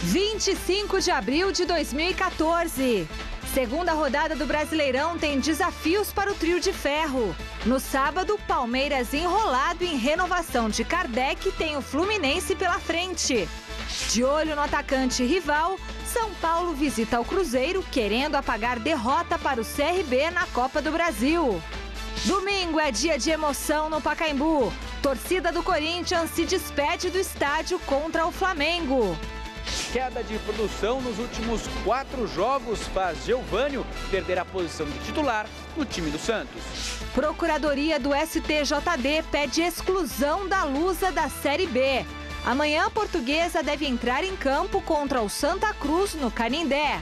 25 de abril de 2014. Segunda rodada do Brasileirão tem desafios para o trio de ferro. No sábado, Palmeiras enrolado em renovação de Kardec tem o Fluminense pela frente. De olho no atacante rival, São Paulo visita o Cruzeiro querendo apagar derrota para o CRB na Copa do Brasil. Domingo é dia de emoção no Pacaembu. Torcida do Corinthians se despede do estádio contra o Flamengo. Queda de produção nos últimos 4 jogos faz Geovânio perder a posição de titular no time do Santos. Procuradoria do STJD pede exclusão da Lusa da Série B. Amanhã a Portuguesa deve entrar em campo contra o Santa Cruz no Canindé.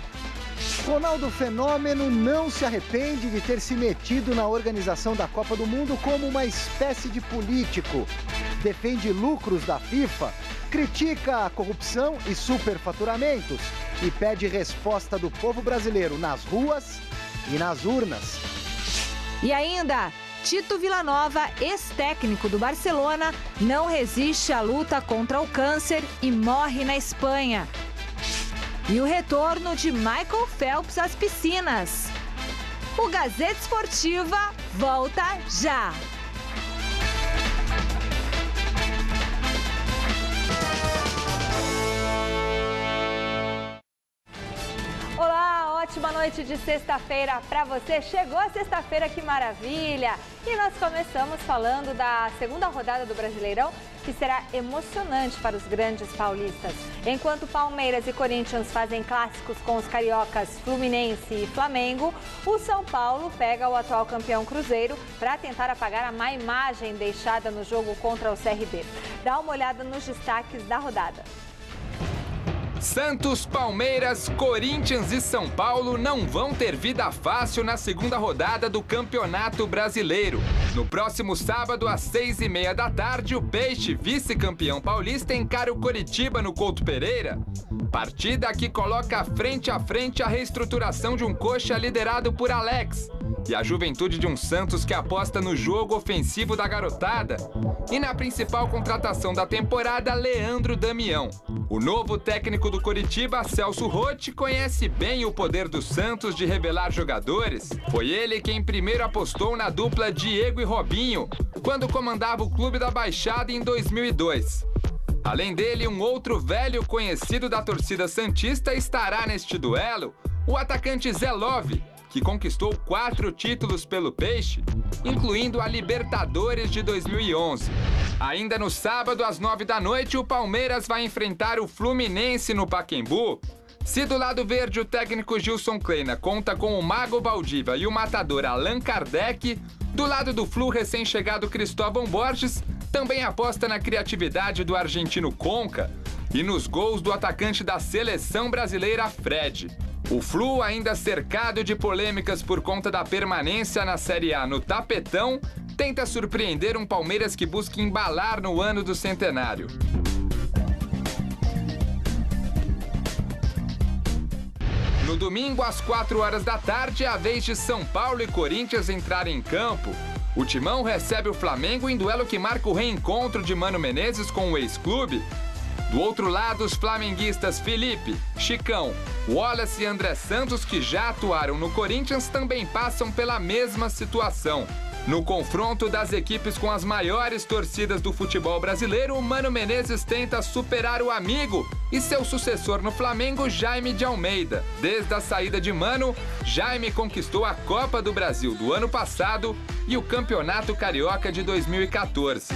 Ronaldo Fenômeno não se arrepende de ter se metido na organização da Copa do Mundo como uma espécie de político. Defende lucros da FIFA, critica a corrupção e superfaturamentos e pede resposta do povo brasileiro nas ruas e nas urnas. E ainda, Tito Vilanova, ex-técnico do Barcelona, não resiste à luta contra o câncer e morre na Espanha. E o retorno de Michael Phelps às piscinas. O Gazeta Esportiva volta já! Olá, ótima noite de sexta-feira para você. Chegou a sexta-feira, que maravilha! E nós começamos falando da segunda rodada do Brasileirão, que será emocionante para os grandes paulistas. Enquanto Palmeiras e Corinthians fazem clássicos com os cariocas Fluminense e Flamengo, o São Paulo pega o atual campeão Cruzeiro para tentar apagar a má imagem deixada no jogo contra o CRB. Dá uma olhada nos destaques da rodada. Santos, Palmeiras, Corinthians e São Paulo não vão ter vida fácil na segunda rodada do Campeonato Brasileiro. No próximo sábado, às 6h30 da tarde, o Peixe, vice-campeão paulista, encara o Coritiba no Couto Pereira. Partida que coloca frente a frente a reestruturação de um Coxa liderado por Alex e a juventude de um Santos que aposta no jogo ofensivo da garotada. E na principal contratação da temporada, Leandro Damião. O novo técnico do Coritiba, Celso Rotti, conhece bem o poder do Santos de revelar jogadores. Foi ele quem primeiro apostou na dupla Diego e Robinho, quando comandava o clube da Baixada em 2002. Além dele, um outro velho conhecido da torcida santista estará neste duelo, o atacante Zé Love, que conquistou 4 títulos pelo Peixe, incluindo a Libertadores de 2011. Ainda no sábado, às 9 da noite, o Palmeiras vai enfrentar o Fluminense no Pacaembu. Se do lado verde o técnico Gilson Kleina conta com o Mago Valdívia e o matador Allan Kardec, do lado do Flu, recém-chegado Cristóvão Borges também aposta na criatividade do argentino Conca e nos gols do atacante da seleção brasileira Fred. O Flu, ainda cercado de polêmicas por conta da permanência na Série A no tapetão, tenta surpreender um Palmeiras que busca embalar no ano do centenário. No domingo, às 4 horas da tarde, é a vez de São Paulo e Corinthians entrarem em campo. O Timão recebe o Flamengo em duelo que marca o reencontro de Mano Menezes com o ex-clube. Do outro lado, os flamenguistas Felipe, Chicão, Wallace e André Santos, que já atuaram no Corinthians, também passam pela mesma situação. No confronto das equipes com as maiores torcidas do futebol brasileiro, o Mano Menezes tenta superar o amigo e seu sucessor no Flamengo, Jaime de Almeida. Desde a saída de Mano, Jaime conquistou a Copa do Brasil do ano passado e o Campeonato Carioca de 2014.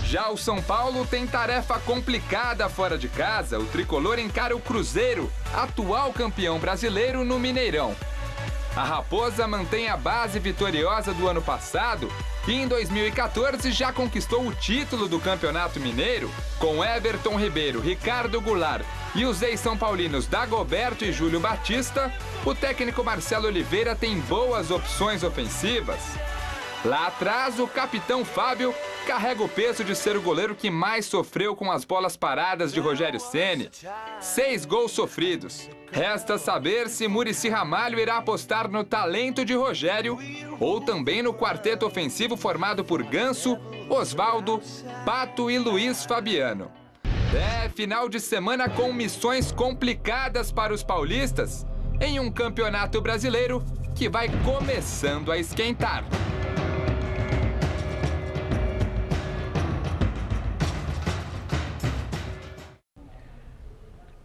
Já o São Paulo tem tarefa complicada fora de casa. O tricolor encara o Cruzeiro, atual campeão brasileiro, no Mineirão. A Raposa mantém a base vitoriosa do ano passado e em 2014 já conquistou o título do Campeonato Mineiro. Com Everton Ribeiro, Ricardo Goulart e os ex-são paulinos Dagoberto e Júlio Batista, o técnico Marcelo Oliveira tem boas opções ofensivas. Lá atrás, o capitão Fábio carrega o peso de ser o goleiro que mais sofreu com as bolas paradas de Rogério Ceni. 6 gols sofridos. Resta saber se Muricy Ramalho irá apostar no talento de Rogério ou também no quarteto ofensivo formado por Ganso, Osvaldo, Pato e Luiz Fabiano. Final de semana com missões complicadas para os paulistas em um campeonato brasileiro que vai começando a esquentar.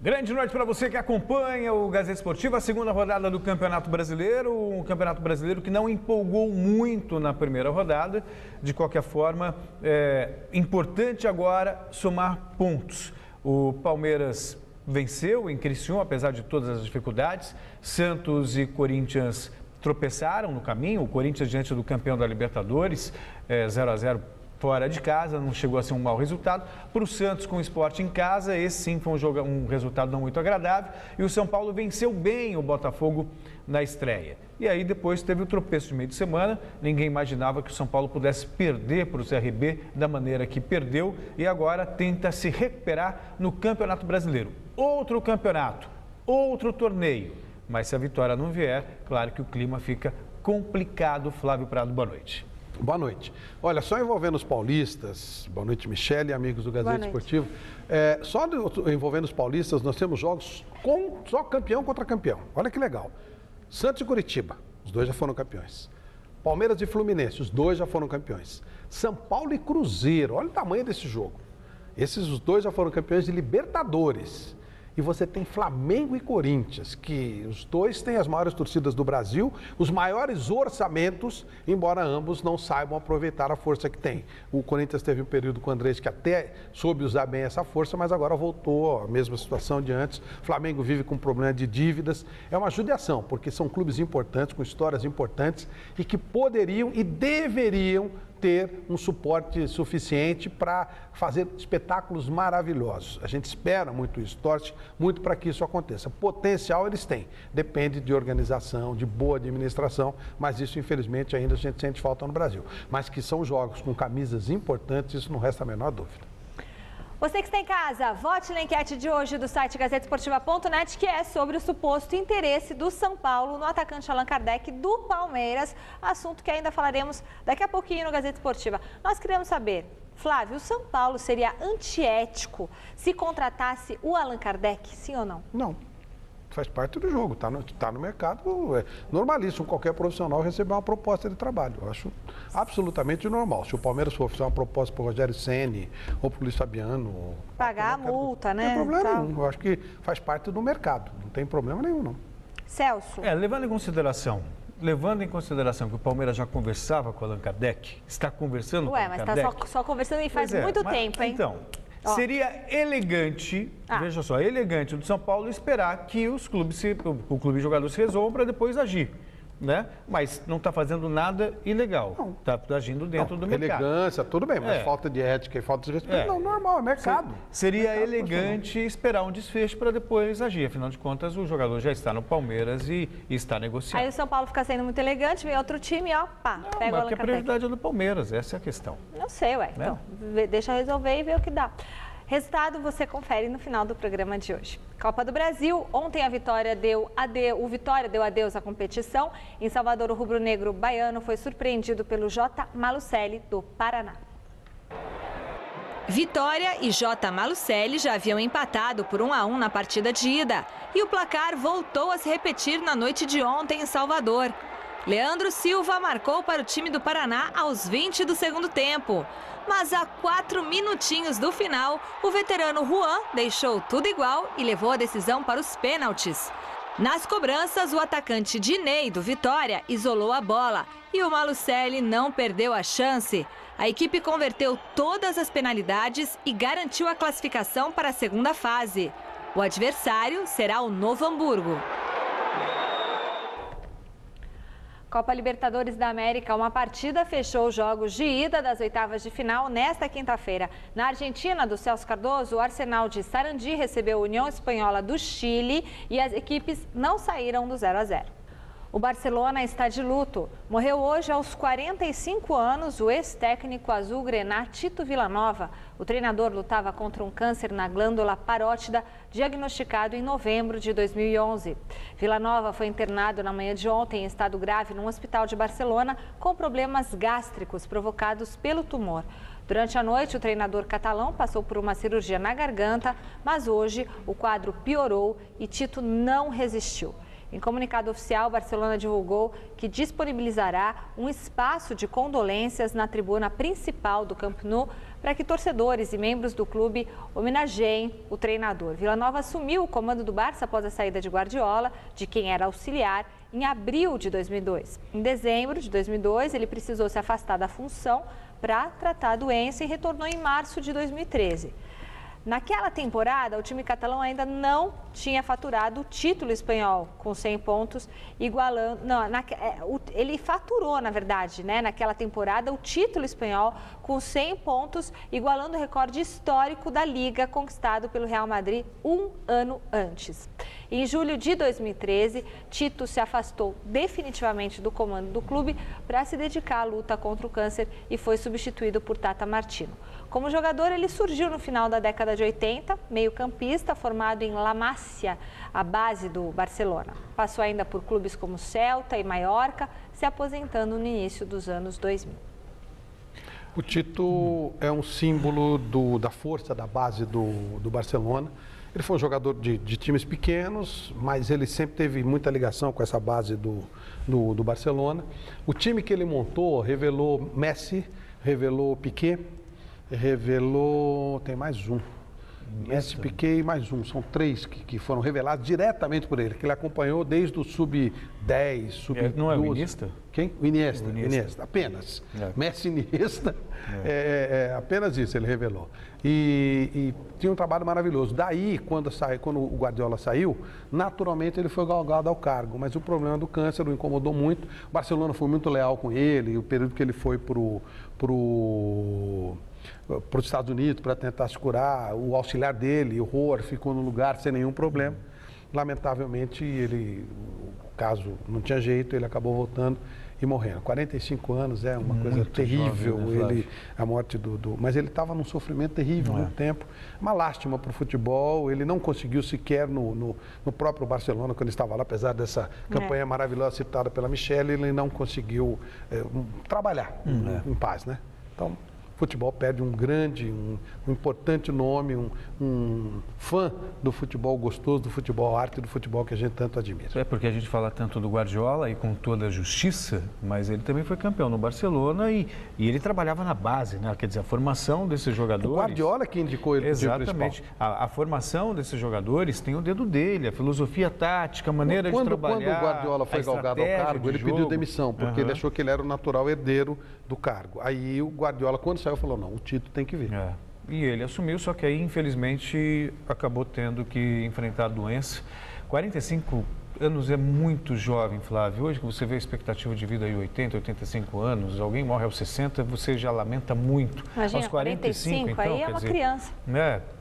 Grande noite para você que acompanha o Gazeta Esportiva, a segunda rodada do Campeonato Brasileiro, um Campeonato Brasileiro que não empolgou muito na primeira rodada. De qualquer forma, é importante agora somar pontos. O Palmeiras venceu em Criciúma, apesar de todas as dificuldades. Santos e Corinthians tropeçaram no caminho. O Corinthians diante do campeão da Libertadores, 0-0 fora de casa, não chegou a ser um mau resultado. Para o Santos com o Sport em casa, esse sim foi um resultado não muito agradável. E o São Paulo venceu bem o Botafogo na estreia. E aí depois teve o tropeço de meio de semana. Ninguém imaginava que o São Paulo pudesse perder para o CRB da maneira que perdeu. E agora tenta se recuperar no Campeonato Brasileiro. Outro campeonato, outro torneio. Mas se a vitória não vier, claro que o clima fica complicado. Flávio Prado, boa noite. Boa noite. Olha, só envolvendo os paulistas, boa noite, Michele e amigos do Gazeta Esportivo, só envolvendo os paulistas, nós temos jogos com só campeão contra campeão. Olha que legal. Santos e Curitiba, os dois já foram campeões. Palmeiras e Fluminense, os dois já foram campeões. São Paulo e Cruzeiro, olha o tamanho desse jogo. Os dois já foram campeões de Libertadores. E você tem Flamengo e Corinthians, que os dois têm as maiores torcidas do Brasil, os maiores orçamentos, embora ambos não saibam aproveitar a força que tem. O Corinthians teve um período com o Andrés que até soube usar bem essa força, mas agora voltou à mesma situação de antes. O Flamengo vive com um problema de dívidas. É uma judiação, porque são clubes importantes, com histórias importantes e que poderiam e deveriam ter um suporte suficiente para fazer espetáculos maravilhosos. A gente espera muito isso, torce muito para que isso aconteça. Potencial eles têm, depende de organização, de boa administração, mas isso infelizmente ainda a gente sente falta no Brasil. Mas que são jogos com camisas importantes, isso não resta a menor dúvida. Você que está em casa, vote na enquete de hoje do site gazetesportiva.net, que é sobre o suposto interesse do São Paulo no atacante Allan Kardec do Palmeiras, assunto que ainda falaremos daqui a pouquinho no Gazeta Esportiva. Nós queremos saber, Flávio, o São Paulo seria antiético se contratasse o Allan Kardec, sim ou não? Não. Faz parte do jogo, tá no mercado, é normalíssimo qualquer profissional receber uma proposta de trabalho. Eu acho absolutamente normal. Se o Palmeiras for fazer uma proposta para o Rogério Ceni ou para o Luiz Fabiano... Pagar a multa, né? Não tem problema nenhum. Eu acho que faz parte do mercado, não tem problema nenhum, não. Celso? Levando em consideração que o Palmeiras já conversava com o Allan Kardec, está conversando com o Allan Kardec... Mas está só conversando e faz muito tempo, hein? Então... Seria elegante, veja só, elegante do São Paulo esperar que o clube e jogadores se resolvam para depois agir, né? Mas não está fazendo nada ilegal, está agindo dentro do mercado. Elegância, tudo bem, mas falta de ética e falta de respeito, não, normal, é mercado. Seria elegante esperar um desfecho para depois agir, afinal de contas o jogador já está no Palmeiras e está negociando. Aí o São Paulo fica sendo muito elegante, vem outro time e pega o Allan Kardec. A prioridade é do Palmeiras, essa é a questão. Não sei, então, deixa resolver e ver o que dá. Resultado você confere no final do programa de hoje. Copa do Brasil, ontem o Vitória deu adeus à competição. Em Salvador, o rubro-negro baiano foi surpreendido pelo J. Malucelli, do Paraná. Vitória e J. Malucelli já haviam empatado por 1-1 na partida de ida. E o placar voltou a se repetir na noite de ontem em Salvador. Leandro Silva marcou para o time do Paraná aos 20 do segundo tempo. Mas a 4 minutinhos do final, o veterano Juan deixou tudo igual e levou a decisão para os pênaltis. Nas cobranças, o atacante Dinei, do Vitória, isolou a bola e o Malucelli não perdeu a chance. A equipe converteu todas as penalidades e garantiu a classificação para a segunda fase. O adversário será o Novo Hamburgo. Copa Libertadores da América, uma partida fechou os jogos de ida das oitavas de final nesta quinta-feira. Na Argentina, do Celso Cardoso, o Arsenal de Sarandi recebeu a União Espanhola do Chile e as equipes não saíram do 0-0. O Barcelona está de luto. Morreu hoje aos 45 anos o ex-técnico azul-grená Tito Vilanova. O treinador lutava contra um câncer na glândula parótida, diagnosticado em novembro de 2011. Vilanova foi internado na manhã de ontem em estado grave num hospital de Barcelona com problemas gástricos provocados pelo tumor. Durante a noite, o treinador catalão passou por uma cirurgia na garganta, mas hoje o quadro piorou e Tito não resistiu. Em comunicado oficial, o Barcelona divulgou que disponibilizará um espaço de condolências na tribuna principal do Camp Nou para que torcedores e membros do clube homenageiem o treinador. Vila Nova assumiu o comando do Barça após a saída de Guardiola, de quem era auxiliar, em abril de 2002. Em dezembro de 2002, ele precisou se afastar da função para tratar a doença e retornou em março de 2013. Naquela temporada, o time catalão ainda não tinha faturado o título espanhol com 100 pontos, igualando... ele faturou, na verdade, né, naquela temporada, o título espanhol com 100 pontos, igualando o recorde histórico da Liga conquistado pelo Real Madrid um ano antes. Em julho de 2013, Tito se afastou definitivamente do comando do clube para se dedicar à luta contra o câncer e foi substituído por Tata Martino. Como jogador, ele surgiu no final da década de 80, meio-campista, formado em La Masia, a base do Barcelona. Passou ainda por clubes como Celta e Mallorca, se aposentando no início dos anos 2000. O Tito é um símbolo da força da base do Barcelona. Ele foi um jogador de times pequenos, mas ele sempre teve muita ligação com essa base do Barcelona. O time que ele montou revelou Messi, revelou Piqué, revelou... tem mais um. Messi, Piqué e mais um. São três que foram revelados diretamente por ele, que ele acompanhou desde o sub-10, sub-12. Não é o Iniesta? Quem? O Iniesta, apenas. Messi, Iniesta, apenas isso ele revelou. E tinha um trabalho maravilhoso. Daí, quando o Guardiola saiu, naturalmente ele foi galgado ao cargo. Mas o problema do câncer o incomodou muito. O Barcelona foi muito leal com ele, o período que ele foi para os Estados Unidos para tentar se curar, o auxiliar dele, o Rohr, ficou no lugar sem nenhum problema. Lamentavelmente, o caso não tinha jeito, ele acabou voltando e morrendo. 45 anos é uma coisa terrível, jovem, né, a morte mas ele estava num sofrimento terrível no tempo. Uma lástima para o futebol, ele não conseguiu sequer no próprio Barcelona, quando ele estava lá, apesar dessa campanha maravilhosa citada pela Michele, ele não conseguiu trabalhar em paz, né? Então, o futebol perde um importante nome, um fã do futebol gostoso, do futebol arte, do futebol que a gente tanto admira. É porque a gente fala tanto do Guardiola e com toda a justiça, mas ele também foi campeão no Barcelona e ele trabalhava na base, né? Quer dizer, a formação desses jogadores... O Guardiola que indicou ele para o time principal. Exatamente. A formação desses jogadores tem o dedo dele, a filosofia tática, a maneira de trabalhar. Quando o Guardiola foi galgado ao cargo, ele pediu demissão, porque ele achou que ele era o natural herdeiro do cargo. Aí o Guardiola, quando saiu, falou, não, o Tito tem que vir. E ele assumiu, só que aí, infelizmente, acabou tendo que enfrentar a doença. 45 anos é muito jovem, Flávio. Hoje que você vê a expectativa de vida aí 80, 85 anos, alguém morre aos 60, você já lamenta muito. Imagina, aos 45 então, aí é uma criança.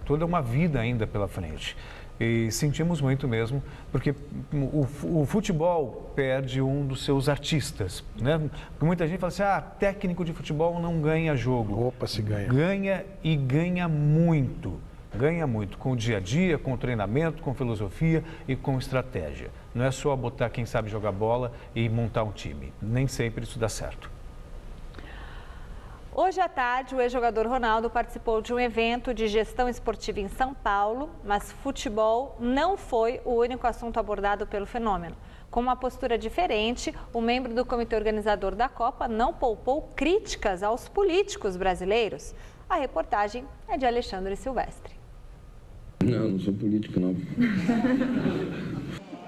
Toda uma vida ainda pela frente. E sentimos muito mesmo, porque o futebol perde um dos seus artistas, né? Muita gente fala assim, técnico de futebol não ganha jogo. Opa, se ganha. Ganha e ganha muito. Ganha muito com o dia a dia, com o treinamento, com filosofia e com estratégia. Não é só botar quem sabe jogar bola e montar um time. Nem sempre isso dá certo. Hoje à tarde, o ex-jogador Ronaldo participou de um evento de gestão esportiva em São Paulo, mas futebol não foi o único assunto abordado pelo fenômeno. Com uma postura diferente, o membro do comitê organizador da Copa não poupou críticas aos políticos brasileiros. A reportagem é de Alexandre Silvestre. Não sou político, não.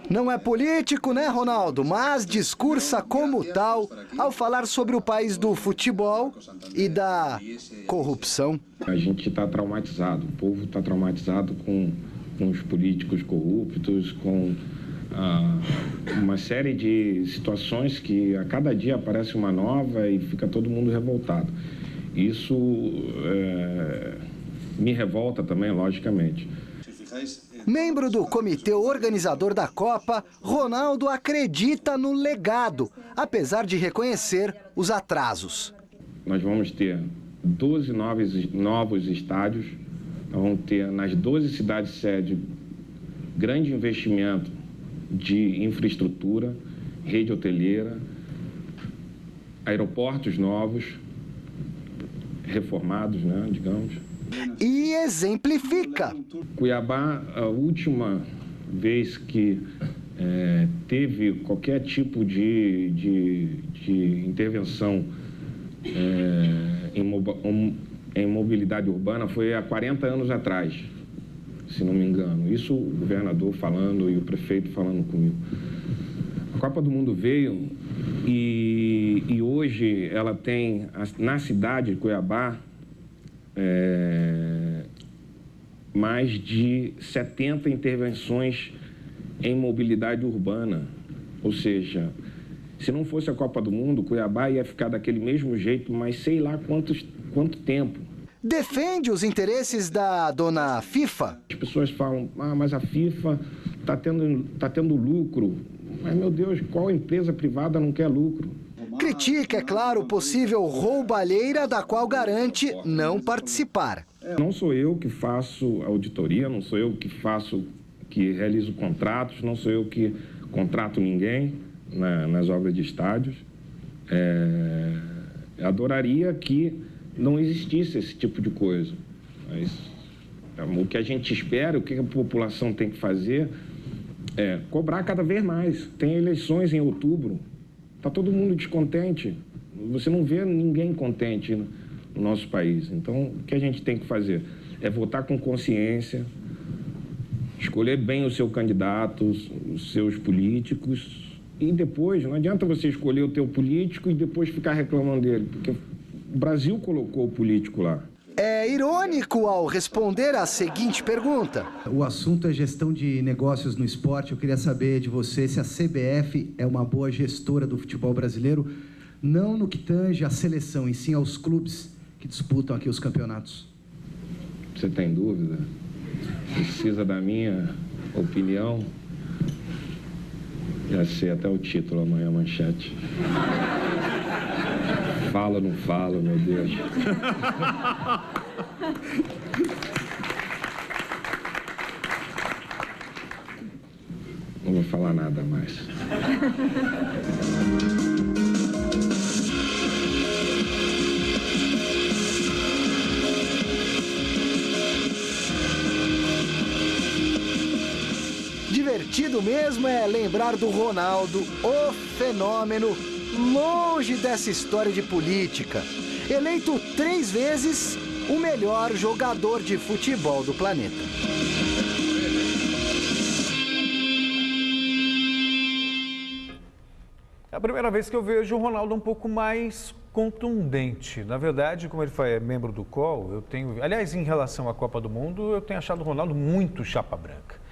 Não é político, né, Ronaldo? Mas discursa como tal ao falar sobre o país do futebol e da corrupção. A gente está traumatizado, o povo está traumatizado com os políticos corruptos, com uma série de situações que a cada dia aparece uma nova e fica todo mundo revoltado. Isso me revolta também, logicamente. Membro do comitê organizador da Copa, Ronaldo acredita no legado, apesar de reconhecer os atrasos. Nós vamos ter 12 novos estádios, nós vamos ter nas 12 cidades-sede grande investimento de infraestrutura, rede hoteleira, aeroportos novos, reformados, né, digamos. E exemplifica. Cuiabá, a última vez que teve qualquer tipo de intervenção em mobilidade urbana foi há 40 anos atrás, se não me engano. Isso o governador falando e o prefeito falando comigo. A Copa do Mundo veio e hoje ela tem, na cidade de Cuiabá, mais de 70 intervenções em mobilidade urbana. Ou seja, se não fosse a Copa do Mundo, Cuiabá ia ficar daquele mesmo jeito, mas sei lá quanto tempo. Defende os interesses da dona FIFA. As pessoas falam, mas a FIFA está tendo lucro. Mas, meu Deus, qual empresa privada não quer lucro? Critica, é claro, possível roubalheira da qual garante não participar. Não sou eu que faço auditoria, não sou eu que realizo contratos, não sou eu que contrato ninguém nas obras de estádios. Adoraria que não existisse esse tipo de coisa. Mas o que a gente espera, o que a população tem que fazer é cobrar cada vez mais. Tem eleições em outubro, está todo mundo descontente. Você não vê ninguém contente no nosso país. Então, o que a gente tem que fazer é votar com consciência, escolher bem o seu candidato, os seus políticos, e depois, não adianta você escolher o teu político e depois ficar reclamando dele, porque o Brasil colocou o político lá. É irônico ao responder a seguinte pergunta. O assunto é gestão de negócios no esporte. Eu queria saber de você se a CBF é uma boa gestora do futebol brasileiro, não no que tange à seleção, e sim aos clubes que disputam aqui os campeonatos. Você tem dúvida? Precisa da minha opinião? Já sei até o título amanhã, manchete. Fala ou não fala, meu Deus. Não vou falar nada mais. Divertido mesmo é lembrar do Ronaldo, o fenômeno, longe dessa história de política. Eleito 3 vezes o melhor jogador de futebol do planeta. É a primeira vez que eu vejo o Ronaldo um pouco mais contundente. Na verdade, como ele é membro do COL, eu tenho... Aliás, em relação à Copa do Mundo, eu tenho achado o Ronaldo muito chapa branca.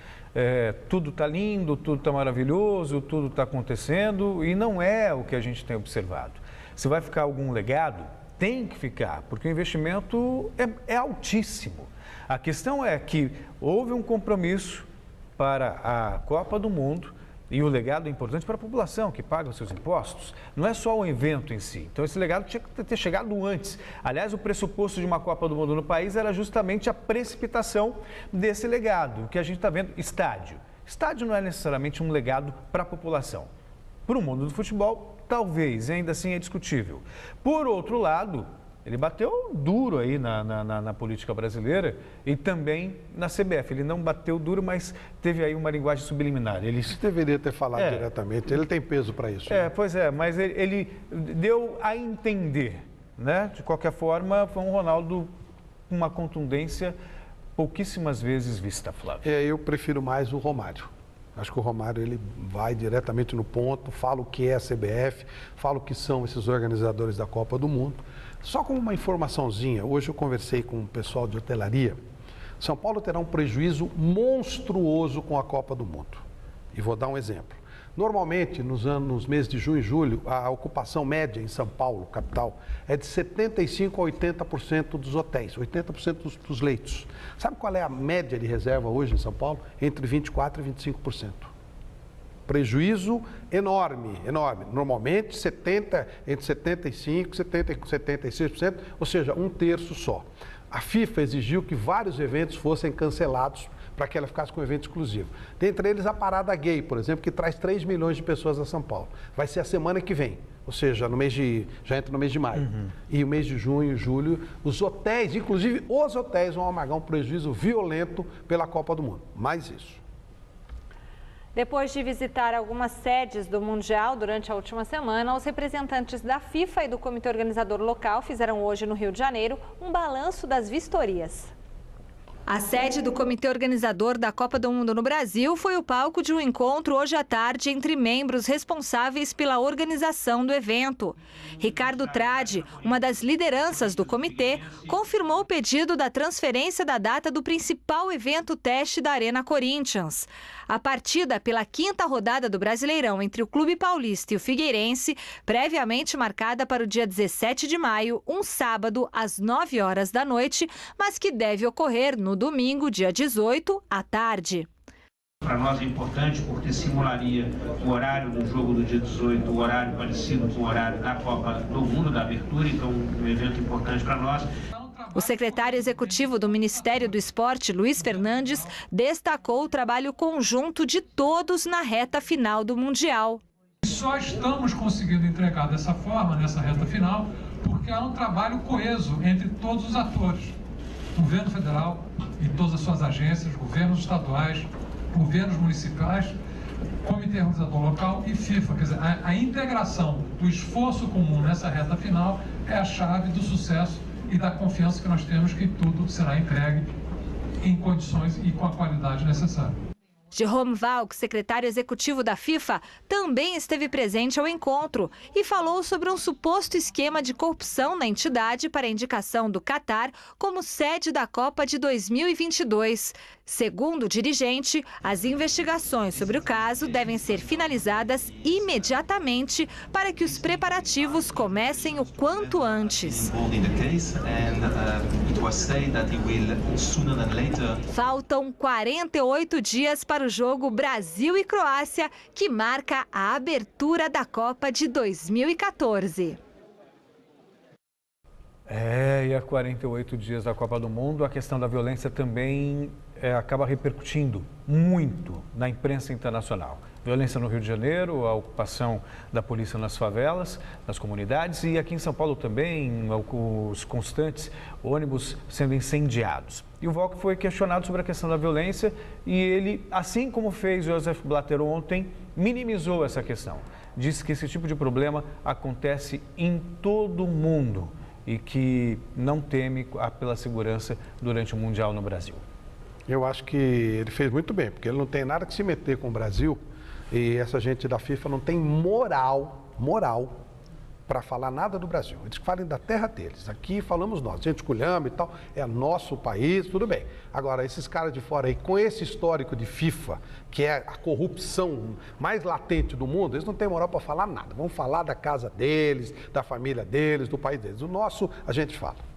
Tudo está lindo, tudo está maravilhoso, tudo está acontecendo e não é o que a gente tem observado. Se vai ficar algum legado, tem que ficar, porque o investimento é altíssimo. A questão é que houve um compromisso para a Copa do Mundo e o legado é importante para a população que paga os seus impostos. Não é só o evento em si. Então, esse legado tinha que ter chegado antes. Aliás, o pressuposto de uma Copa do Mundo no país era justamente a precipitação desse legado. O que a gente está vendo, estádio. Estádio não é necessariamente um legado para a população. Para o mundo do futebol, talvez, ainda assim é discutível. Por outro lado, ele bateu duro aí na política brasileira e também na CBF. Ele não bateu duro, mas teve aí uma linguagem subliminar. Ele deveria ter falado diretamente, ele tem peso para isso. Né? Pois é, mas ele deu a entender, né? De qualquer forma, foi um Ronaldo com uma contundência pouquíssimas vezes vista, Flávio. Eu prefiro mais o Romário. Acho que o Romário ele vai diretamente no ponto, fala o que é a CBF, fala o que são esses organizadores da Copa do Mundo. Só como uma informaçãozinha, hoje eu conversei com o pessoal de hotelaria. São Paulo terá um prejuízo monstruoso com a Copa do Mundo. E vou dar um exemplo. Normalmente, nos meses de junho e julho, a ocupação média em São Paulo, capital, é de 75% a 80% dos hotéis, 80% dos leitos. Sabe qual é a média de reserva hoje em São Paulo? Entre 24% e 25%. Prejuízo enorme, enorme. Normalmente, entre 75% e 76%, ou seja, 1/3 só. A FIFA exigiu que vários eventos fossem cancelados para que ela ficasse com um evento exclusivo. Dentre eles a Parada Gay, por exemplo, que traz 3 milhões de pessoas a São Paulo. Vai ser a semana que vem, ou seja, já entra no mês de maio. E o mês de junho e julho, os hotéis, inclusive os hotéis, vão amargar um prejuízo violento pela Copa do Mundo. Mais isso. Depois de visitar algumas sedes do Mundial durante a última semana, os representantes da FIFA e do comitê organizador local fizeram hoje no Rio de Janeiro um balanço das vistorias. A sede do comitê organizador da Copa do Mundo no Brasil foi o palco de um encontro hoje à tarde entre membros responsáveis pela organização do evento. Ricardo Tradi, uma das lideranças do comitê, confirmou o pedido da transferência da data do principal evento teste da Arena Corinthians. A partida pela 5ª rodada do Brasileirão entre o Clube Paulista e o Figueirense, previamente marcada para o dia 17 de maio, um sábado, às 9 horas da noite, mas que deve ocorrer no domingo, dia 18, à tarde. Para nós é importante porque simularia o horário do jogo do dia 18, o horário parecido com o horário da Copa do Mundo, da abertura, então um evento importante para nós. O secretário executivo do Ministério do Esporte, Luiz Fernandes, destacou o trabalho conjunto de todos na reta final do Mundial. Só estamos conseguindo entregar dessa forma, nessa reta final, porque há um trabalho coeso entre todos os atores. Governo federal e todas as suas agências, governos estaduais, governos municipais, comitê organizador local e FIFA. Quer dizer, a integração, o esforço comum nessa reta final é a chave do sucesso e da confiança que nós temos que tudo será entregue em condições e com a qualidade necessária. Jerome Valk, secretário executivo da FIFA, também esteve presente ao encontro e falou sobre um suposto esquema de corrupção na entidade para a indicação do Catar como sede da Copa de 2022. Segundo o dirigente, as investigações sobre o caso devem ser finalizadas imediatamente para que os preparativos comecem o quanto antes. Faltam 48 dias para o jogo Brasil e Croácia, que marca a abertura da Copa de 2014. E há 48 dias da Copa do Mundo, a questão da violência também acaba repercutindo muito na imprensa internacional. Violência no Rio de Janeiro, a ocupação da polícia nas favelas, nas comunidades e aqui em São Paulo também, os constantes ônibus sendo incendiados. E o Valk foi questionado sobre a questão da violência e ele, assim como fez Joseph Blatter ontem, minimizou essa questão. Disse que esse tipo de problema acontece em todo o mundo e que não teme pela segurança durante o Mundial no Brasil. Eu acho que ele fez muito bem, porque ele não tem nada que se meter com o Brasil e essa gente da FIFA não tem moral para falar nada do Brasil. Eles falem da terra deles. Aqui falamos nós, gente esculhamba e tal, é nosso país, tudo bem. Agora, esses caras de fora aí, com esse histórico de FIFA, que é a corrupção mais latente do mundo, eles não têm moral para falar nada. Vão falar da casa deles, da família deles, do país deles. O nosso, a gente fala.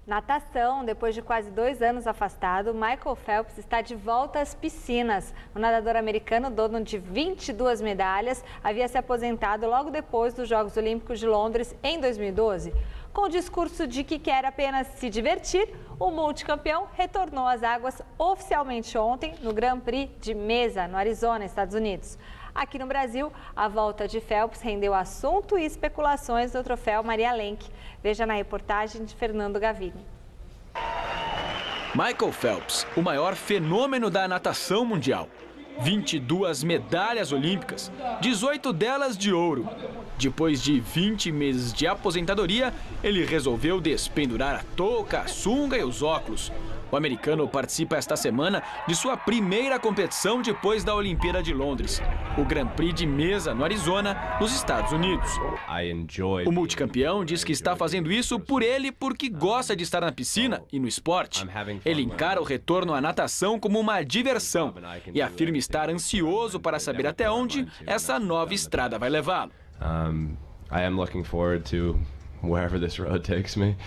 Natação, depois de quase 2 anos afastado, Michael Phelps está de volta às piscinas. O nadador americano, dono de 22 medalhas, havia se aposentado logo depois dos Jogos Olímpicos de Londres em 2012. Com o discurso de que quer apenas se divertir, o multicampeão retornou às águas oficialmente ontem no Grand Prix de Mesa, no Arizona, Estados Unidos. Aqui no Brasil, a volta de Phelps rendeu assunto e especulações do troféu Maria Lenk. Veja na reportagem de Fernando Gavini. Michael Phelps, o maior fenômeno da natação mundial. 22 medalhas olímpicas, 18 delas de ouro. Depois de 20 meses de aposentadoria, ele resolveu despendurar a touca, a sunga e os óculos. O americano participa esta semana de sua primeira competição depois da Olimpíada de Londres, o Grand Prix de Mesa, no Arizona, nos Estados Unidos. O multicampeão diz que está fazendo isso por ele porque gosta de estar na piscina e no esporte. Ele encara o retorno à natação como uma diversão e afirma estar ansioso para saber até onde essa nova estrada vai levá-lo. I am looking forward to wherever this road takes me.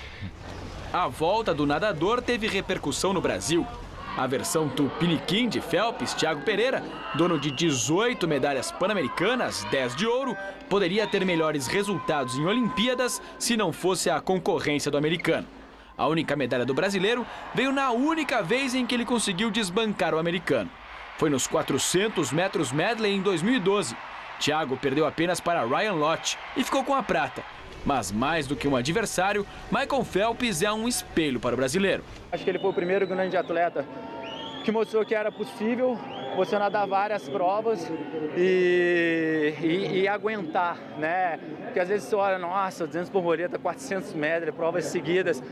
A volta do nadador teve repercussão no Brasil. A versão tupiniquim de Phelps, Thiago Pereira, dono de 18 medalhas pan-americanas, 10 de ouro, poderia ter melhores resultados em Olimpíadas se não fosse a concorrência do americano. A única medalha do brasileiro veio na única vez em que ele conseguiu desbancar o americano. Foi nos 400 metros medley em 2012. Thiago perdeu apenas para Ryan Lott e ficou com a prata. Mas mais do que um adversário, Michael Phelps é um espelho para o brasileiro. Acho que ele foi o primeiro grande atleta que mostrou que era possível você nadar várias provas e aguentar, né? Porque às vezes você olha, nossa, 200 borboleta, 400 medley, provas seguidas,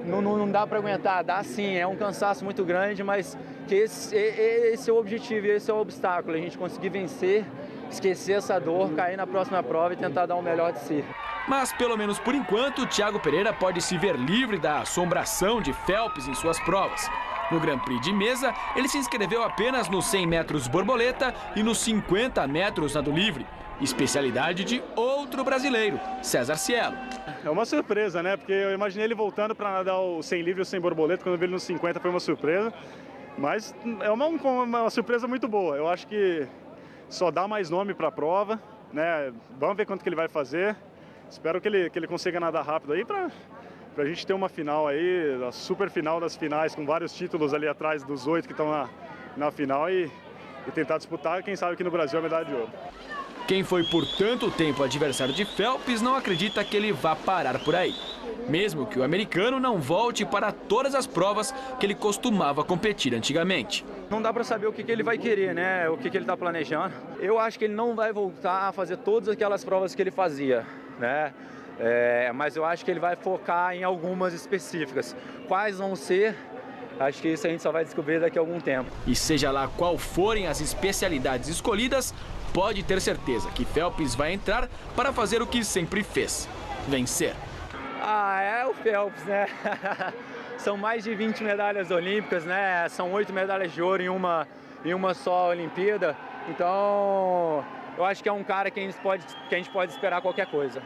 não dá para aguentar. Dá sim, é um cansaço muito grande, mas que esse é o objetivo, esse é o obstáculo, a gente conseguir vencer, esquecer essa dor, cair na próxima prova e tentar dar o melhor de si. Mas, pelo menos por enquanto, Thiago Pereira pode se ver livre da assombração de Phelps em suas provas. No Grand Prix de mesa, ele se inscreveu apenas nos 100 metros borboleta e nos 50 metros nado livre, especialidade de outro brasileiro, César Cielo. É uma surpresa, né? Porque eu imaginei ele voltando para nadar o 100 livre e o 100 borboleta, quando eu vi ele nos 50 foi uma surpresa. Mas é uma surpresa muito boa. Eu acho que só dá mais nome para a prova, né? Vamos ver quanto que ele vai fazer. Espero que ele consiga nadar rápido aí para a gente ter uma final aí, a super final das finais, com vários títulos ali atrás dos 8 que estão na final e tentar disputar, quem sabe aqui no Brasil, a medalha de ouro. Quem foi por tanto tempo adversário de Phelps não acredita que ele vá parar por aí. Mesmo que o americano não volte para todas as provas que ele costumava competir antigamente. Não dá para saber o que ele vai querer, né? O que ele está planejando. Eu acho que ele não vai voltar a fazer todas aquelas provas que ele fazia, né? Mas eu acho que ele vai focar em algumas específicas. Quais vão ser? Acho que isso a gente só vai descobrir daqui a algum tempo. E seja lá qual forem as especialidades escolhidas, pode ter certeza que Phelps vai entrar para fazer o que sempre fez: vencer. É o Phelps, né? São mais de 20 medalhas olímpicas, né? São 8 medalhas de ouro em uma só Olimpíada. Então, eu acho que é um cara que a gente pode esperar qualquer coisa.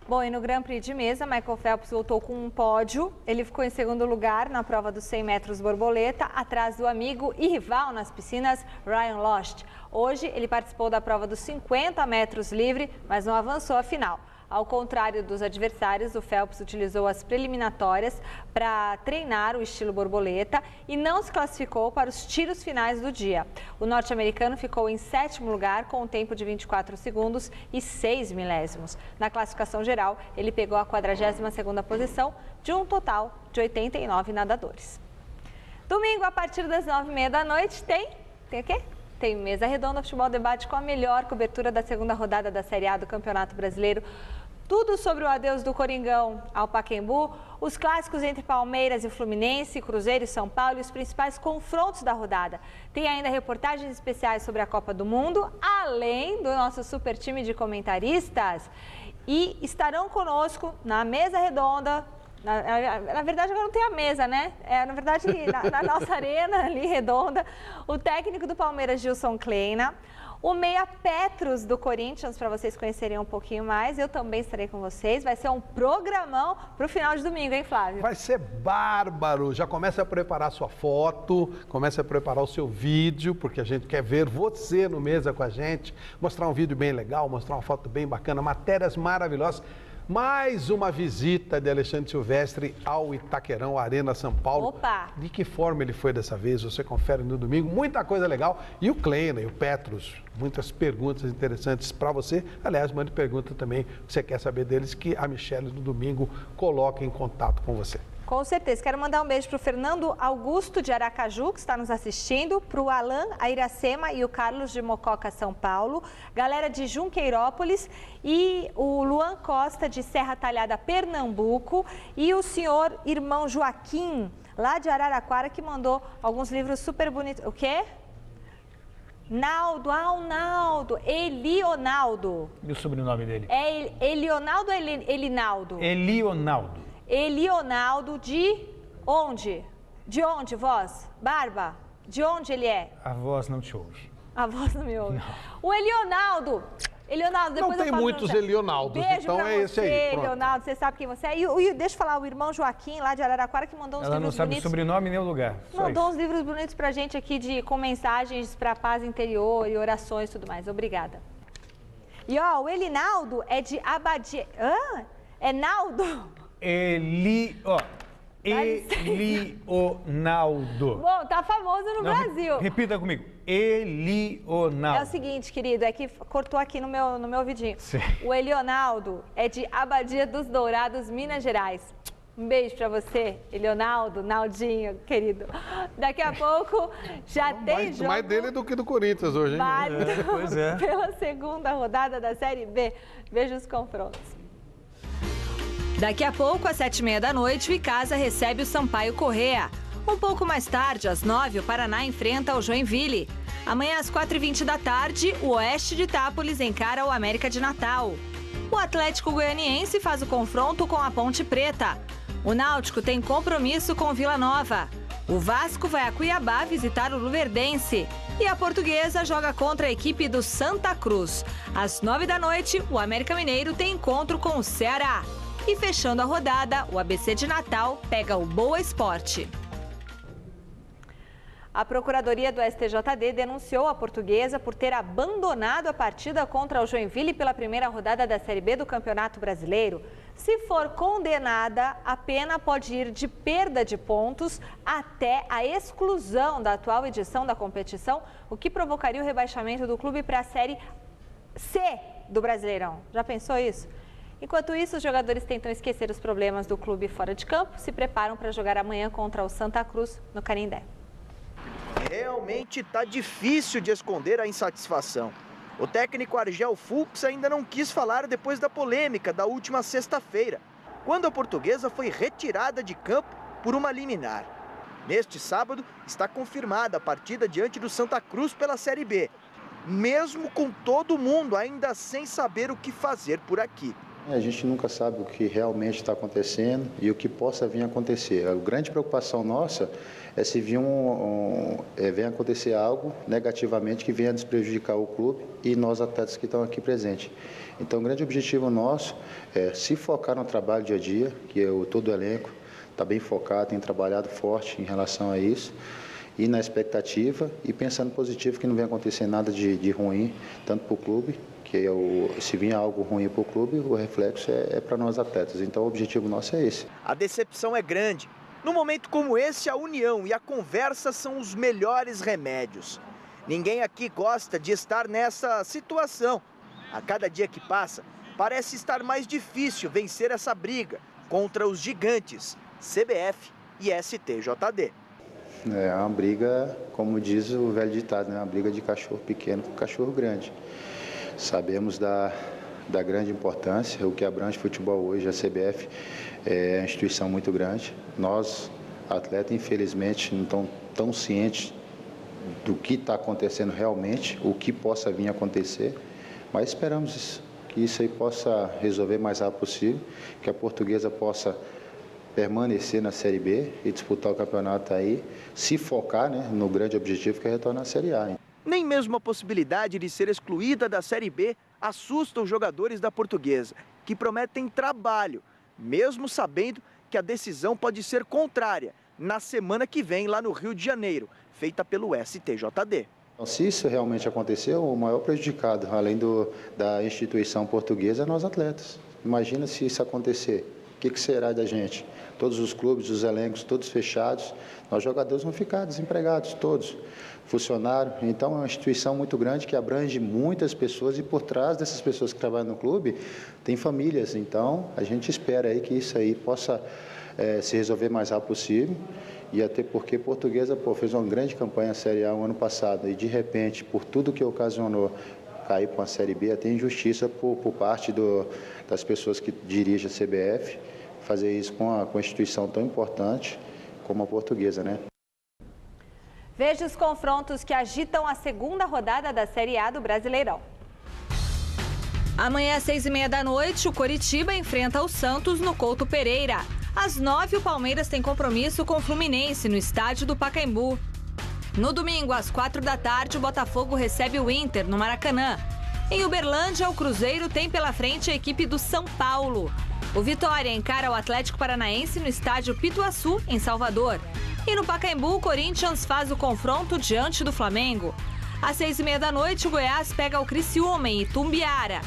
Bom, e no Grand Prix de mesa, Michael Phelps voltou com um pódio. Ele ficou em segundo lugar na prova dos 100 metros borboleta, atrás do amigo e rival nas piscinas, Ryan Lott. Hoje, ele participou da prova dos 50 metros livre, mas não avançou à final. Ao contrário dos adversários, o Phelps utilizou as preliminatórias para treinar o estilo borboleta e não se classificou para os tiros finais do dia. O norte-americano ficou em 7º lugar com um tempo de 24 segundos e 6 milésimos. Na classificação geral, ele pegou a 42ª posição de um total de 89 nadadores. Domingo, a partir das 9h30 da noite, tem o quê? Tem Mesa Redonda Futebol Debate com a melhor cobertura da segunda rodada da Série A do Campeonato Brasileiro. Tudo sobre o adeus do Coringão ao Pacaembu, os clássicos entre Palmeiras e Fluminense, Cruzeiro e São Paulo e os principais confrontos da rodada. Tem ainda reportagens especiais sobre a Copa do Mundo, além do nosso super time de comentaristas. E estarão conosco na Mesa Redonda. Na verdade, agora não tem a mesa, né? Na verdade, na nossa arena ali redonda, o técnico do Palmeiras, Gilson Kleina, o meia Petros do Corinthians, para vocês conhecerem um pouquinho mais. Eu também estarei com vocês. Vai ser um programão para o final de domingo, hein, Flávio? Vai ser bárbaro. Já começa a preparar sua foto, começa a preparar o seu vídeo, porque a gente quer ver você no Mesa com a gente, mostrar um vídeo bem legal, mostrar uma foto bem bacana, matérias maravilhosas. Mais uma visita de Alexandre Silvestre ao Itaquerão, Arena São Paulo. Opa! De que forma ele foi dessa vez? Você confere no domingo. Muita coisa legal. E o Kleina e o Petros, muitas perguntas interessantes para você. Aliás, mande pergunta também. Você quer saber deles, que a Michele no domingo coloca em contato com você. Com certeza. Quero mandar um beijo para o Fernando Augusto de Aracaju, que está nos assistindo, para o Alan, a Iracema e o Carlos de Mococa, São Paulo, galera de Junqueirópolis e o Luan Costa de Serra Talhada, Pernambuco, e o senhor irmão Joaquim, lá de Araraquara, que mandou alguns livros super bonitos. O quê? Naldo, o Naldo, Elionaldo. E o sobrenome dele? É Elionaldo ou Elinaldo? Elionaldo. Elionaldo de onde? De onde, voz? Barba? De onde ele é? A voz não te ouve. A voz não me ouve. Não. O Elionaldo, depois não tem muitos Elionaldos, então é esse aí. Pronto. Elionaldo, você sabe quem você é. E deixa eu falar, o irmão Joaquim, lá de Araraquara, que mandou uns Ela livros bonitos. Ela não sabe o sobrenome nem o lugar. Mandou uns livros bonitos pra gente aqui com mensagens pra paz interior e orações e tudo mais. Obrigada. E ó, o Elinaldo é de Abadia... É Naldo? Elionaldo. Bom, tá famoso no Brasil. Repita comigo. Elionaldo. É o seguinte, querido, é que cortou aqui no meu ouvidinho. Sim. O Elionaldo é de Abadia dos Dourados, Minas Gerais. Um beijo pra você, Elionaldo, Naldinho, querido. Daqui a pouco já tem jogo. Mais dele do que do Corinthians hoje, hein? Pois é. Pela segunda rodada da Série B. Veja os confrontos. Daqui a pouco, às 7h30 da noite, o Icasa recebe o Sampaio Corrêa. Um pouco mais tarde, às 9h, o Paraná enfrenta o Joinville. Amanhã, às 4h20 da tarde, o Oeste de Itápolis encara o América de Natal. O Atlético Goianiense faz o confronto com a Ponte Preta. O Náutico tem compromisso com o Vila Nova. O Vasco vai a Cuiabá visitar o Luverdense. E a Portuguesa joga contra a equipe do Santa Cruz. Às 9h da noite, o América Mineiro tem encontro com o Ceará. E fechando a rodada, o ABC de Natal pega o Boa Esporte. A Procuradoria do STJD denunciou a Portuguesa por ter abandonado a partida contra o Joinville pela primeira rodada da Série B do Campeonato Brasileiro. Se for condenada, a pena pode ir de perda de pontos até a exclusão da atual edição da competição, o que provocaria o rebaixamento do clube para a Série C do Brasileirão. Já pensou isso? Enquanto isso, os jogadores tentam esquecer os problemas do clube fora de campo, se preparam para jogar amanhã contra o Santa Cruz, no Canindé. Realmente está difícil de esconder a insatisfação. O técnico Argel Fux ainda não quis falar depois da polêmica da última sexta-feira, quando a Portuguesa foi retirada de campo por uma liminar. Neste sábado, está confirmada a partida diante do Santa Cruz pela Série B, mesmo com todo mundo ainda sem saber o que fazer por aqui. A gente nunca sabe o que realmente está acontecendo e o que possa vir a acontecer. A grande preocupação nossa é se venha acontecer algo negativamente que venha desprejudicar o clube e nós atletas que estão aqui presentes. Então, o grande objetivo nosso é se focar no trabalho dia a dia, que todo o elenco está bem focado, tem trabalhado forte em relação a isso, e na expectativa e pensando positivo que não venha acontecer nada de ruim, tanto para o clube, que se vir algo ruim para o clube, o reflexo é para nós atletas. Então, o objetivo nosso é esse. A decepção é grande. Num momento como esse, a união e a conversa são os melhores remédios. Ninguém aqui gosta de estar nessa situação. A cada dia que passa, parece estar mais difícil vencer essa briga contra os gigantes, CBF e STJD. É uma briga, como diz o velho ditado, né? Uma briga de cachorro pequeno com cachorro grande. Sabemos da grande importância, o que abrange futebol hoje, a CBF é uma instituição muito grande. Nós, atletas, infelizmente, não estamos tão cientes do que está acontecendo realmente, o que possa vir a acontecer, mas esperamos que isso aí possa resolver o mais rápido possível, que a Portuguesa possa permanecer na Série B e disputar o campeonato aí, se focar, né, no grande objetivo que é retornar à Série A. Nem mesmo a possibilidade de ser excluída da Série B assusta os jogadores da Portuguesa, que prometem trabalho, mesmo sabendo que a decisão pode ser contrária na semana que vem lá no Rio de Janeiro, feita pelo STJD. Então, se isso realmente acontecer, o maior prejudicado, além da instituição portuguesa, é nós atletas. Imagina se isso acontecer. O que será da gente? Todos os clubes, os elencos, todos fechados, nós jogadores vão ficar desempregados, todos, funcionários. Então, é uma instituição muito grande que abrange muitas pessoas e por trás dessas pessoas que trabalham no clube, tem famílias. Então, a gente espera aí que isso aí possa se resolver o mais rápido possível. E até porque Portuguesa fez uma grande campanha na Série A no ano passado e, de repente, por tudo que ocasionou cair para uma Série B, até injustiça por parte das pessoas que dirigem a CBF, fazer isso com uma instituição tão importante como a Portuguesa, né? Veja os confrontos que agitam a segunda rodada da Série A do Brasileirão. Amanhã às 6h30 da noite, o Coritiba enfrenta o Santos no Couto Pereira. Às 9h, o Palmeiras tem compromisso com o Fluminense no estádio do Pacaembu. No domingo, às 4 da tarde, o Botafogo recebe o Inter no Maracanã. Em Uberlândia, o Cruzeiro tem pela frente a equipe do São Paulo. O Vitória encara o Atlético Paranaense no estádio Pituaçu, em Salvador. E no Pacaembu, o Corinthians faz o confronto diante do Flamengo. Às 6h30 da noite, o Goiás pega o Criciúma em Itumbiara.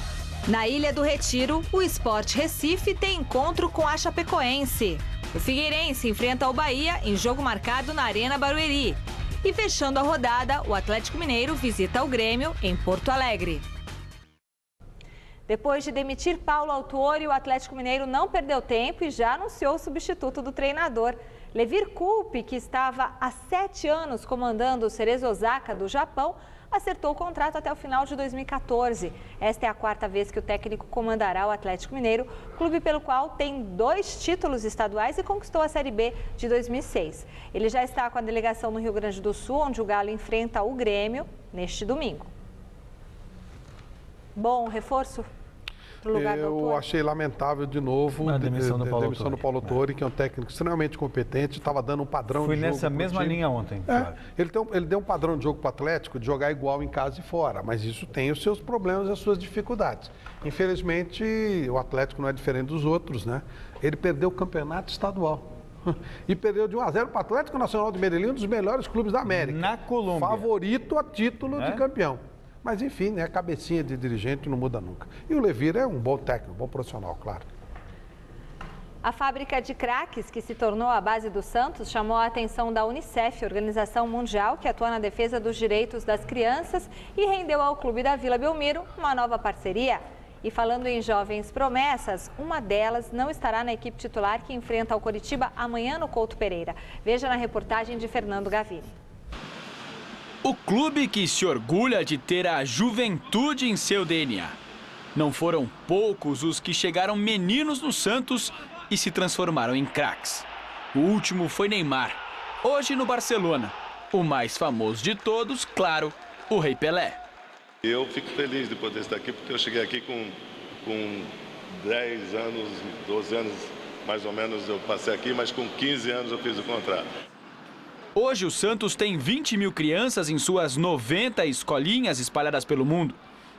Na Ilha do Retiro, o Sport Recife tem encontro com a Chapecoense. O Figueirense enfrenta o Bahia em jogo marcado na Arena Barueri. E fechando a rodada, o Atlético Mineiro visita o Grêmio em Porto Alegre. Depois de demitir Paulo Autuori, o Atlético Mineiro não perdeu tempo e já anunciou o substituto do treinador. Levir Coupe, que estava há 7 anos comandando o Cerezo Osaka do Japão, acertou o contrato até o final de 2014. Esta é a 4ª vez que o técnico comandará o Atlético Mineiro, clube pelo qual tem 2 títulos estaduais e conquistou a Série B de 2006. Ele já está com a delegação no Rio Grande do Sul, onde o Galo enfrenta o Grêmio neste domingo. Bom reforço? Eu achei lamentável de novo a demissão do Paulo Autuori, que é um técnico extremamente competente, estava dando um padrão de jogo. Foi nessa mesma linha ontem. Claro. Ele deu um padrão de jogo para o Atlético de jogar igual em casa e fora, mas isso tem os seus problemas e as suas dificuldades. Infelizmente, o Atlético não é diferente dos outros, né? Ele perdeu o campeonato estadual. E perdeu de 1-0 para o Atlético Nacional de Medellín, um dos melhores clubes da América. Na Colômbia. Favorito a título de campeão. Mas, enfim, né, a cabecinha de dirigente não muda nunca. E o Levir é um bom técnico, um bom profissional, claro. A fábrica de craques, que se tornou a base do Santos, chamou a atenção da Unicef, organização mundial que atua na defesa dos direitos das crianças, e rendeu ao clube da Vila Belmiro uma nova parceria. E falando em jovens promessas, uma delas não estará na equipe titular que enfrenta o Coritiba amanhã no Couto Pereira. Veja na reportagem de Fernando Gavini. O clube que se orgulha de ter a juventude em seu DNA. Não foram poucos os que chegaram meninos no Santos e se transformaram em craques. O último foi Neymar, hoje no Barcelona. O mais famoso de todos, claro, o Rei Pelé. Eu fico feliz de poder estar aqui, porque eu cheguei aqui com 10 anos, 12 anos mais ou menos eu passei aqui, mas com 15 anos eu fiz o contrato. Hoje o Santos tem 20 mil crianças em suas 90 escolinhas espalhadas pelo mundo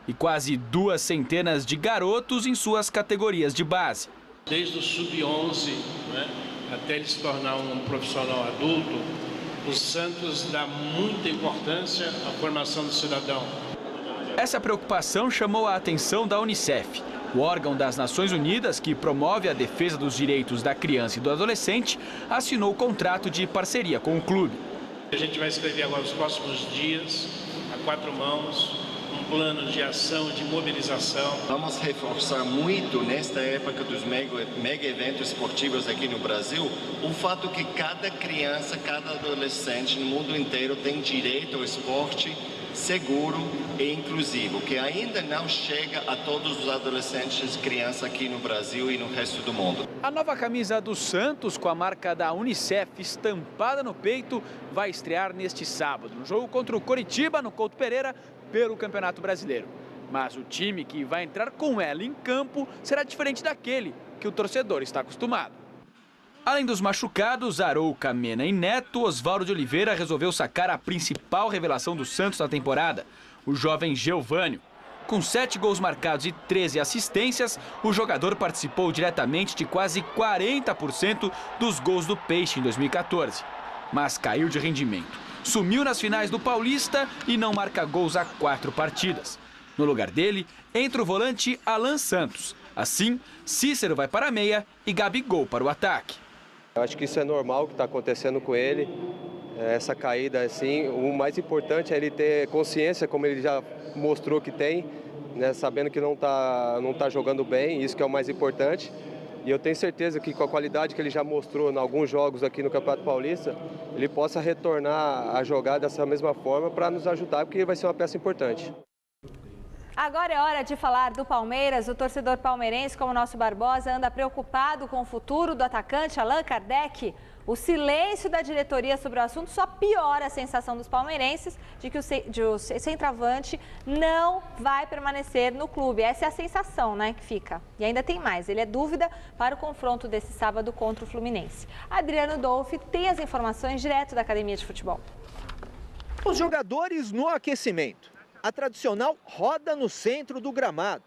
e quase 2 centenas de garotos em suas categorias de base. Desde o sub-11, né, até ele se tornar um profissional adulto, o Santos dá muita importância à formação do cidadão. Essa preocupação chamou a atenção da Unicef. O órgão das Nações Unidas, que promove a defesa dos direitos da criança e do adolescente, assinou o contrato de parceria com o clube. A gente vai escrever agora nos próximos dias, a 4 mãos, um plano de ação, de mobilização. Vamos reforçar muito nesta época dos mega eventos esportivos aqui no Brasil, o fato que cada criança, cada adolescente no mundo inteiro tem direito ao esporte seguro e inclusivo, que ainda não chega a todos os adolescentes e crianças aqui no Brasil e no resto do mundo. A nova camisa do Santos, com a marca da Unicef estampada no peito, vai estrear neste sábado, no jogo contra o Coritiba, no Couto Pereira, pelo Campeonato Brasileiro. Mas o time que vai entrar com ela em campo será diferente daquele que o torcedor está acostumado. Além dos machucados, Arouca, Mena e Neto, Oswaldo de Oliveira resolveu sacar a principal revelação do Santos na temporada, o jovem Geovânio. Com 7 gols marcados e 13 assistências, o jogador participou diretamente de quase 40% dos gols do Peixe em 2014. Mas caiu de rendimento. Sumiu nas finais do Paulista e não marca gols há 4 partidas. No lugar dele, entra o volante Alan Santos. Assim, Cícero vai para a meia e Gabigol para o ataque. Eu acho que isso é normal, o que está acontecendo com ele, essa caída assim. O mais importante é ele ter consciência, como ele já mostrou que tem, né, sabendo que não tá jogando bem, isso que é o mais importante. E eu tenho certeza que com a qualidade que ele já mostrou em alguns jogos aqui no Campeonato Paulista, ele possa retornar a jogar dessa mesma forma para nos ajudar, porque vai ser uma peça importante. Agora é hora de falar do Palmeiras. O torcedor palmeirense, como o nosso Barbosa, anda preocupado com o futuro do atacante Allan Kardec. O silêncio da diretoria sobre o assunto só piora a sensação dos palmeirenses de que o centroavante não vai permanecer no clube. Essa é a sensação, né, que fica. E ainda tem mais, ele é dúvida para o confronto desse sábado contra o Fluminense. Adriano Dolfi tem as informações direto da Academia de Futebol. Os jogadores no aquecimento. A tradicional roda no centro do gramado.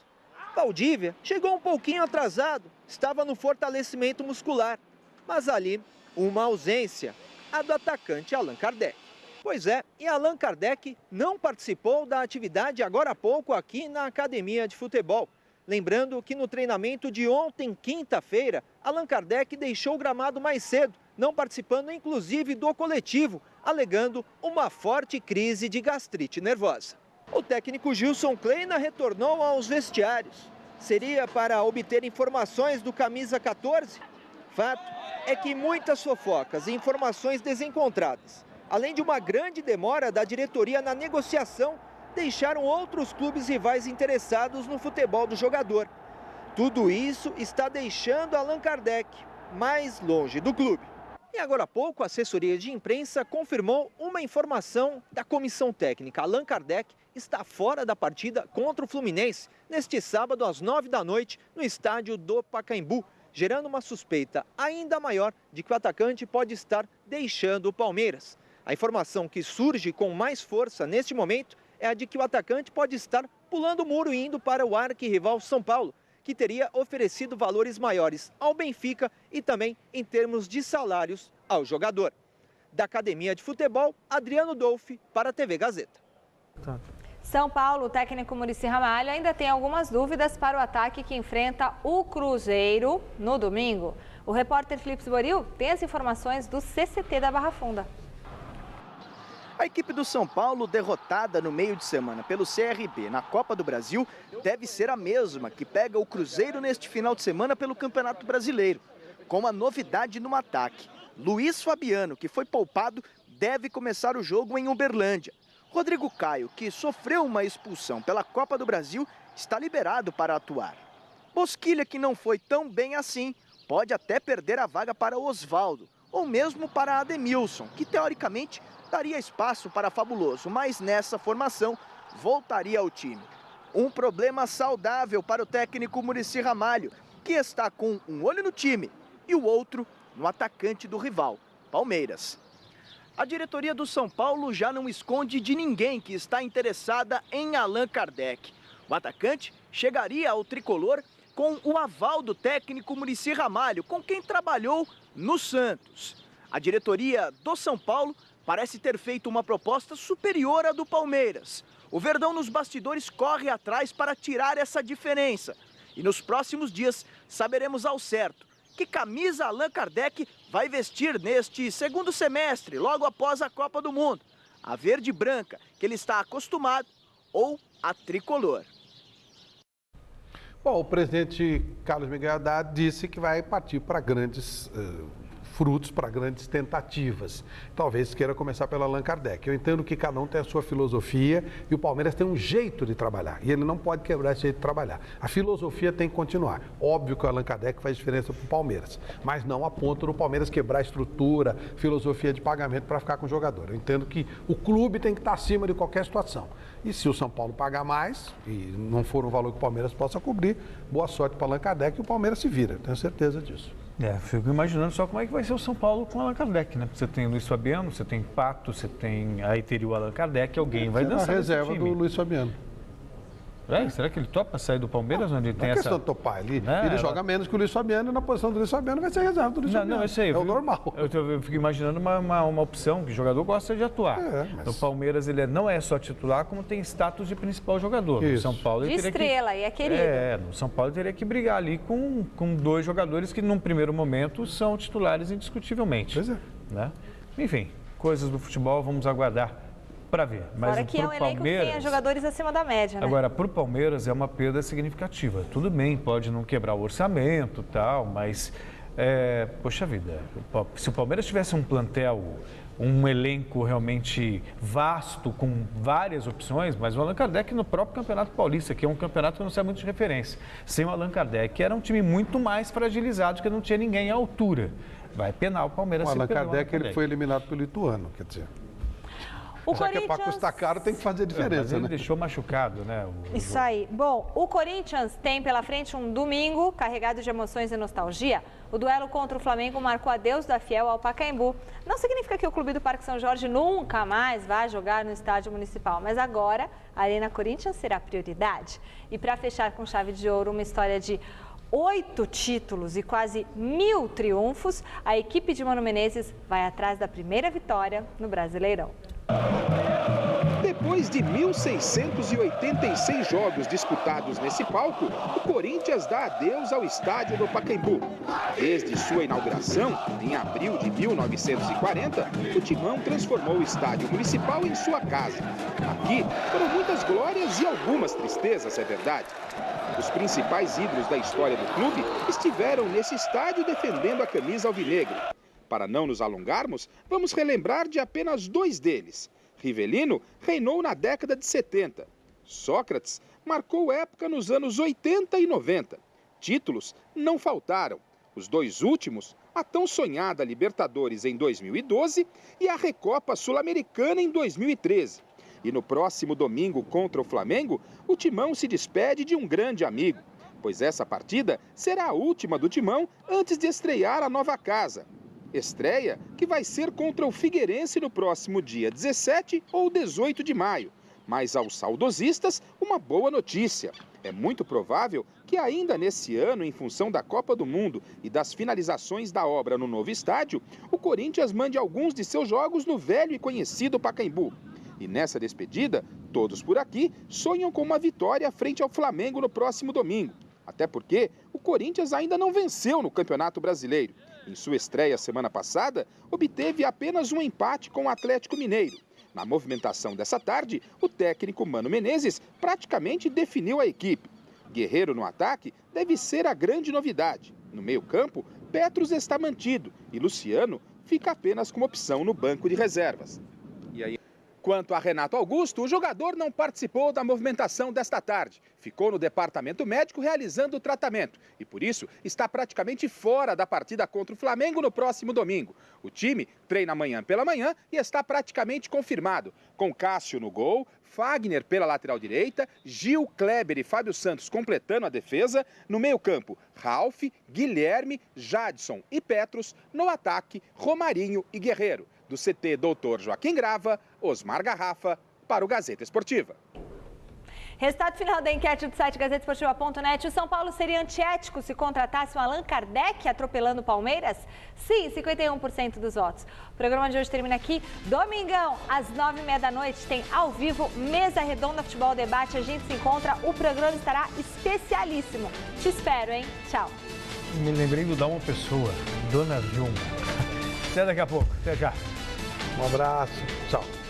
Valdívia chegou um pouquinho atrasado, estava no fortalecimento muscular. Mas ali, uma ausência, a do atacante Allan Kardec. Pois é, e Allan Kardec não participou da atividade agora há pouco aqui na Academia de Futebol. Lembrando que no treinamento de ontem, quinta-feira, Allan Kardec deixou o gramado mais cedo, não participando inclusive do coletivo, alegando uma forte crise de gastrite nervosa. O técnico Gilson Kleina retornou aos vestiários. Seria para obter informações do camisa 14? Fato é que muitas fofocas e informações desencontradas, além de uma grande demora da diretoria na negociação, deixaram outros clubes rivais interessados no futebol do jogador. Tudo isso está deixando Allan Kardec mais longe do clube. E agora há pouco, a assessoria de imprensa confirmou uma informação da comissão técnica. Allan Kardec está fora da partida contra o Fluminense neste sábado às 9 da noite no estádio do Pacaembu, gerando uma suspeita ainda maior de que o atacante pode estar deixando o Palmeiras. A informação que surge com mais força neste momento é a de que o atacante pode estar pulando o muro e indo para o arquirrival São Paulo, que teria oferecido valores maiores ao Benfica e também em termos de salários ao jogador. Da Academia de Futebol, Adriano Dolfi para a TV Gazeta. São Paulo, o técnico Muricy Ramalho ainda tem algumas dúvidas para o ataque que enfrenta o Cruzeiro no domingo. O repórter Felipe Boril tem as informações do CCT da Barra Funda. A equipe do São Paulo, derrotada no meio de semana pelo CRB na Copa do Brasil, deve ser a mesma que pega o Cruzeiro neste final de semana pelo Campeonato Brasileiro. Com uma novidade no ataque. Luiz Fabiano, que foi poupado, deve começar o jogo em Uberlândia. Rodrigo Caio, que sofreu uma expulsão pela Copa do Brasil, está liberado para atuar. Bosquilha, que não foi tão bem assim, pode até perder a vaga para Osvaldo, ou mesmo para Ademilson, que teoricamente daria espaço para Fabuloso, mas nessa formação voltaria ao time. Um problema saudável para o técnico Muricy Ramalho, que está com um olho no time e o outro no atacante do rival, Palmeiras. A diretoria do São Paulo já não esconde de ninguém que está interessada em Allan Kardec. O atacante chegaria ao tricolor com o aval do técnico Muricy Ramalho, com quem trabalhou no Santos. A diretoria do São Paulo parece ter feito uma proposta superior à do Palmeiras. O Verdão nos bastidores corre atrás para tirar essa diferença. E nos próximos dias saberemos ao certo que camisa Allan Kardec vai vestir neste segundo semestre, logo após a Copa do Mundo. A verde e branca, que ele está acostumado, ou a tricolor. Bom, o presidente Carlos Miguel Haddad disse que vai partir para grandes frutos, para grandes tentativas. Talvez queira começar pelo Allan Kardec. Eu entendo que cada um tem a sua filosofia e o Palmeiras tem um jeito de trabalhar. E ele não pode quebrar esse jeito de trabalhar. A filosofia tem que continuar. Óbvio que o Allan Kardec faz diferença para o Palmeiras, mas não a ponto do Palmeiras quebrar a estrutura, filosofia de pagamento para ficar com o jogador. Eu entendo que o clube tem que estar acima de qualquer situação. E se o São Paulo pagar mais e não for um valor que o Palmeiras possa cobrir, boa sorte para o Allan Kardec e o Palmeiras se vira. Tenho certeza disso. Fico imaginando só como é que vai ser o São Paulo com o Allan Kardec, né? Você tem o Luiz Fabiano, você tem Pato, você tem... Aí teria o Allan Kardec, alguém vai dançar. A reserva do Luiz Fabiano. Será que ele topa sair do Palmeiras, onde tem essa... Não é questão de topar, ele joga menos que o Luiz Fabiano e na posição do Luiz Fabiano vai ser reserva do Luiz Fabiano. Não, isso aí. É o normal. Eu fico imaginando uma opção que o jogador gosta de atuar. Mas... O Palmeiras ele não é só titular, como tem status de principal jogador. No São Paulo, ele de estrela, e é querido. No São Paulo ele teria que brigar ali com dois jogadores que num primeiro momento são titulares indiscutivelmente. Pois é. Né? Enfim, coisas do futebol, vamos aguardar para ver. Mas fora que é um elenco que tem jogadores acima da média, né? Agora, para o Palmeiras é uma perda significativa. Tudo bem, pode não quebrar o orçamento e tal, mas, poxa vida, se o Palmeiras tivesse um plantel, um elenco realmente vasto, com várias opções, mas o Allan Kardec no próprio Campeonato Paulista, que é um campeonato que não serve muito de referência, sem o Allan Kardec, era um time muito mais fragilizado, que não tinha ninguém à altura. Vai penar o Palmeiras. O Allan Kardec ele foi eliminado pelo Ituano, quer dizer... Já que é para custar caro, tem que fazer diferença, mas ele né? deixou machucado, né? Isso aí. Bom, o Corinthians tem pela frente um domingo carregado de emoções e nostalgia. O duelo contra o Flamengo marcou adeus da Fiel ao Pacaembu. Não significa que o clube do Parque São Jorge nunca mais vai jogar no estádio municipal, mas agora a Arena Corinthians será prioridade. E para fechar com chave de ouro uma história de 8 títulos e quase 1000 triunfos, a equipe de Mano Menezes vai atrás da primeira vitória no Brasileirão. Depois de 1.686 jogos disputados nesse palco, o Corinthians dá adeus ao estádio do Pacaembu. Desde sua inauguração, em abril de 1940, o Timão transformou o estádio municipal em sua casa. Aqui foram muitas glórias e algumas tristezas, é verdade. Os principais ídolos da história do clube estiveram nesse estádio defendendo a camisa alvinegra. Para não nos alongarmos, vamos relembrar de apenas dois deles. Rivelino reinou na década de 70. Sócrates marcou época nos anos 80 e 90. Títulos não faltaram. Os dois últimos, a tão sonhada Libertadores em 2012 e a Recopa Sul-Americana em 2013. E no próximo domingo contra o Flamengo, o Timão se despede de um grande amigo, pois essa partida será a última do Timão antes de estrear a nova casa. Estreia que vai ser contra o Figueirense no próximo dia 17 ou 18 de maio. Mas aos saudosistas, uma boa notícia. É muito provável que ainda nesse ano, em função da Copa do Mundo e das finalizações da obra no novo estádio, o Corinthians mande alguns de seus jogos no velho e conhecido Pacaembu. E nessa despedida, todos por aqui sonham com uma vitória frente ao Flamengo no próximo domingo. Até porque o Corinthians ainda não venceu no Campeonato Brasileiro. Em sua estreia semana passada, obteve apenas um empate com o Atlético Mineiro. Na movimentação dessa tarde, o técnico Mano Menezes praticamente definiu a equipe. Guerreiro no ataque deve ser a grande novidade. No meio-campo, Petros está mantido e Luciano fica apenas como opção no banco de reservas. E aí? Quanto a Renato Augusto, o jogador não participou da movimentação desta tarde. Ficou no departamento médico realizando o tratamento e, por isso, está praticamente fora da partida contra o Flamengo no próximo domingo. O time treina amanhã pela manhã e está praticamente confirmado, com Cássio no gol, Fagner pela lateral direita, Gil, Kleber e Fábio Santos completando a defesa, no meio-campo, Ralf, Guilherme, Jadson e Petros, no ataque, Romarinho e Guerreiro. Do CT Doutor Joaquim Grava, Osmar Garrafa, para o Gazeta Esportiva. Resultado final da enquete do site gazetesportiva.net. O São Paulo seria antiético se contratasse o Allan Kardec atropelando o Palmeiras? Sim, 51% dos votos. O programa de hoje termina aqui. Domingão, às 9h30 da noite, tem ao vivo Mesa Redonda Futebol Debate. A gente se encontra, o programa estará especialíssimo. Te espero, hein? Tchau. Me lembrei de dar uma pessoa, Dona Vilma. Até daqui a pouco. Até já. Um abraço. Tchau.